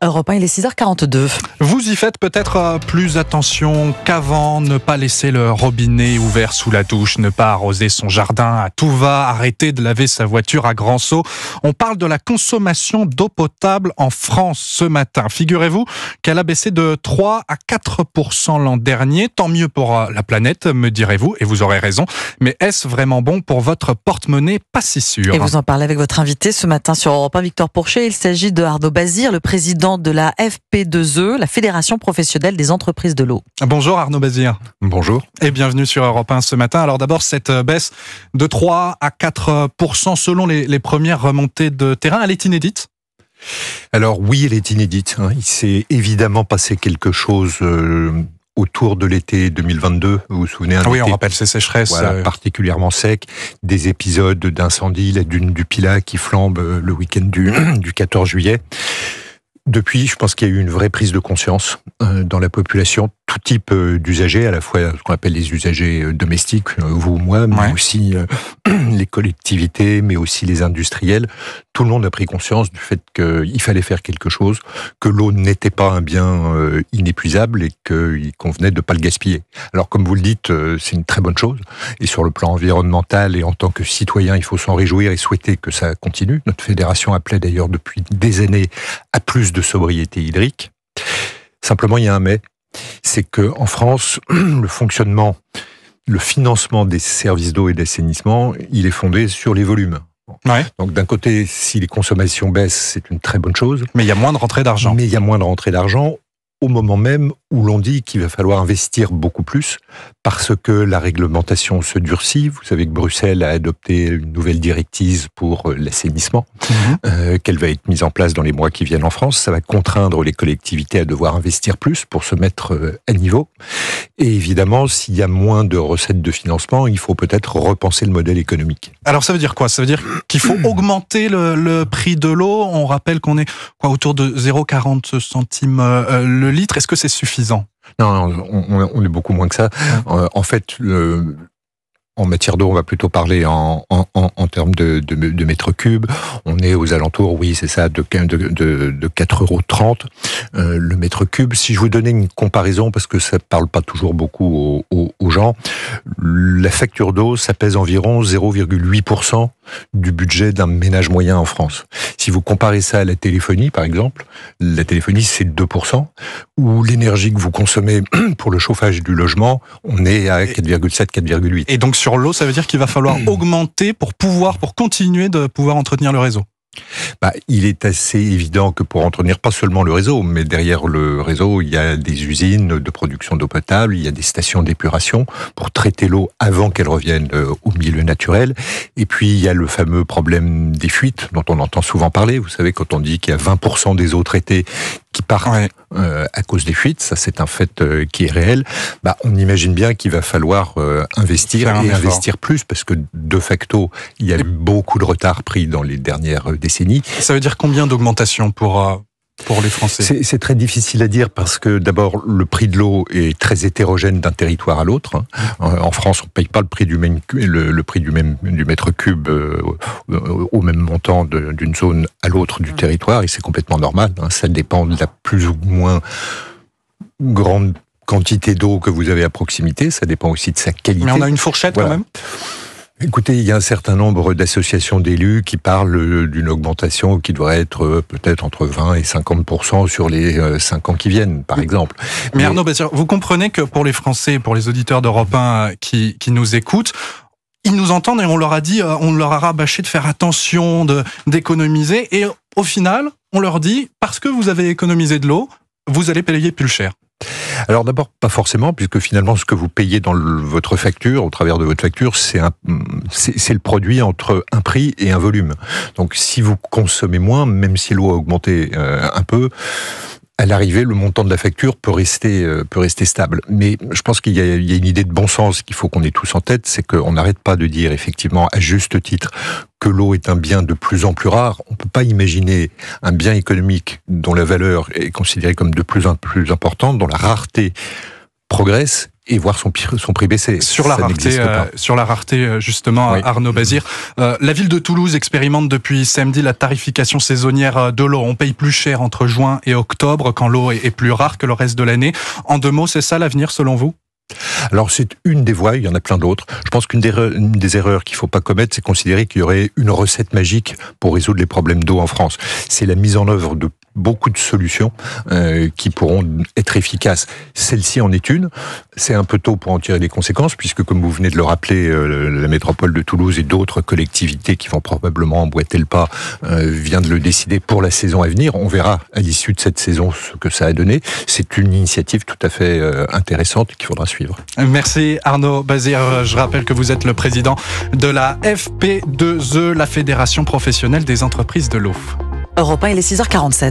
Europe 1, il est 6h42. Vous y faites peut-être plus attention qu'avant, ne pas laisser le robinet ouvert sous la douche, ne pas arroser son jardin à tout va, arrêter de laver sa voiture à grands seaux. On parle de la consommation d'eau potable en France ce matin. Figurez-vous qu'elle a baissé de 3 à 4% l'an dernier. Tant mieux pour la planète, me direz-vous, et vous aurez raison. Mais est-ce vraiment bon pour votre porte-monnaie? Pas si sûr. Et vous en parlez avec votre invité ce matin sur Europe 1, Victor Pourchet. Il s'agit de Arnaud Bazir, le président de la FP2E, la Fédération professionnelle des entreprises de l'eau. Bonjour Arnaud Bazir. Bonjour. Et bienvenue sur Europe 1 ce matin. Alors d'abord, cette baisse de 3 à 4% selon les premières remontées de terrain, elle est inédite? Alors oui, elle est inédite. Il s'est évidemment passé quelque chose autour de l'été 2022. Vous vous souvenez? Oui, on rappelle ces sécheresses. Particulièrement sec, des épisodes d'incendie, la dune du Pilat qui flambe le week-end du 14 juillet. Depuis, je pense qu'il y a eu une vraie prise de conscience dans la population, tout type d'usagers, à la fois ce qu'on appelle les usagers domestiques, vous ou moi, mais aussi les collectivités, mais aussi les industriels. Tout le monde a pris conscience du fait qu'il fallait faire quelque chose, que l'eau n'était pas un bien inépuisable et qu'il convenait de ne pas le gaspiller. Alors, comme vous le dites, c'est une très bonne chose. Et sur le plan environnemental et en tant que citoyen, il faut s'en réjouir et souhaiter que ça continue. Notre fédération appelait d'ailleurs depuis des années à plus de sobriété hydrique. Simplement, il y a un mais, c'est que en France, le financement des services d'eau et d'assainissement, il est fondé sur les volumes. Donc d'un côté, si les consommations baissent, c'est une très bonne chose. Mais il y a moins de rentrée d'argent. Au moment même où l'on dit qu'il va falloir investir beaucoup plus parce que la réglementation se durcit. Vous savez que Bruxelles a adopté une nouvelle directive pour l'assainissement, qu'elle va être mise en place dans les mois qui viennent en France. Ça va contraindre les collectivités à devoir investir plus pour se mettre à niveau. Et évidemment, s'il y a moins de recettes de financement, il faut peut-être repenser le modèle économique. Alors ça veut dire quoi? Ça veut dire qu'il faut augmenter le prix de l'eau. On rappelle qu'on est autour de 0,40 centimes le litre. Est-ce que c'est suffisant? Non, on est beaucoup moins que ça. En fait, en matière d'eau, on va plutôt parler en termes de mètres cubes. On est aux alentours, oui, c'est ça, de 4,30 € le mètre cube. Si je vous donnais une comparaison, parce que ça parle pas toujours beaucoup aux gens, la facture d'eau, ça pèse environ 0,8% du budget d'un ménage moyen en France. Si vous comparez ça à la téléphonie, par exemple, la téléphonie, c'est 2%, ou l'énergie que vous consommez pour le chauffage du logement, on est à 4,7, 4,8. Et donc, sur l'eau, ça veut dire qu'il va falloir augmenter pour continuer de pouvoir entretenir le réseau. Il est assez évident que pour entretenir pas seulement le réseau, mais derrière le réseau, il y a des usines de production d'eau potable, il y a des stations d'épuration pour traiter l'eau avant qu'elle revienne au milieu naturel. Et puis, il y a le fameux problème des fuites dont on entend souvent parler. Vous savez, quand on dit qu'il y a 20% des eaux traitées qui partent à cause des fuites, ça c'est un fait qui est réel, on imagine bien qu'il va falloir investir investir plus, parce que de facto, il y a eu beaucoup de retard pris dans les dernières décennies. Ça veut dire combien d'augmentation pour les Français? C'est très difficile à dire parce que d'abord le prix de l'eau est très hétérogène d'un territoire à l'autre. En France, on ne paye pas le prix du mètre cube au même montant d'une zone à l'autre du territoire, et c'est complètement normal. Ça dépend de la plus ou moins grande quantité d'eau que vous avez à proximité. Ça dépend aussi de sa qualité. Mais on a une fourchette quand même. Écoutez, il y a un certain nombre d'associations d'élus qui parlent d'une augmentation qui devrait être peut-être entre 20 et 50% sur les 5 ans qui viennent, par exemple. Mais Arnaud Bazir, vous comprenez que pour les Français, pour les auditeurs d'Europe 1 qui nous écoutent, ils nous entendent et on leur a dit, on leur a rabâché de faire attention, d'économiser, et au final, on leur dit, parce que vous avez économisé de l'eau, vous allez payer plus cher. Alors d'abord, pas forcément, puisque finalement, ce que vous payez dans votre facture, au travers de votre facture, c'est le produit entre un prix et un volume. Donc si vous consommez moins, même si l'eau a augmenté un peu, à l'arrivée, le montant de la facture peut rester stable. Mais je pense qu'il y a une idée de bon sens qu'il faut qu'on ait tous en tête, c'est qu'on n'arrête pas de dire effectivement à juste titre que l'eau est un bien de plus en plus rare. On ne peut pas imaginer un bien économique dont la valeur est considérée comme de plus en plus importante, dont la rareté progresse, et voir son prix baisser. Sur la rareté, justement, oui. Arnaud Bazir. La ville de Toulouse expérimente depuis samedi la tarification saisonnière de l'eau. On paye plus cher entre juin et octobre quand l'eau est plus rare que le reste de l'année. En 2 mots, c'est ça l'avenir selon vous ? Alors c'est une des voies, il y en a plein d'autres. Je pense qu'une des erreurs qu'il ne faut pas commettre, c'est considérer qu'il y aurait une recette magique pour résoudre les problèmes d'eau en France. C'est la mise en œuvre de beaucoup de solutions qui pourront être efficaces. Celle-ci en est une. C'est un peu tôt pour en tirer les conséquences, puisque comme vous venez de le rappeler, la métropole de Toulouse et d'autres collectivités qui vont probablement emboîter le pas vient de le décider pour la saison à venir. On verra à l'issue de cette saison ce que ça a donné. C'est une initiative tout à fait intéressante qu'il faudra suivre. Merci Arnaud Bazir. Je rappelle que vous êtes le président de la FP2E, la Fédération professionnelle des entreprises de l'eau. Europe 1, il est 6h47.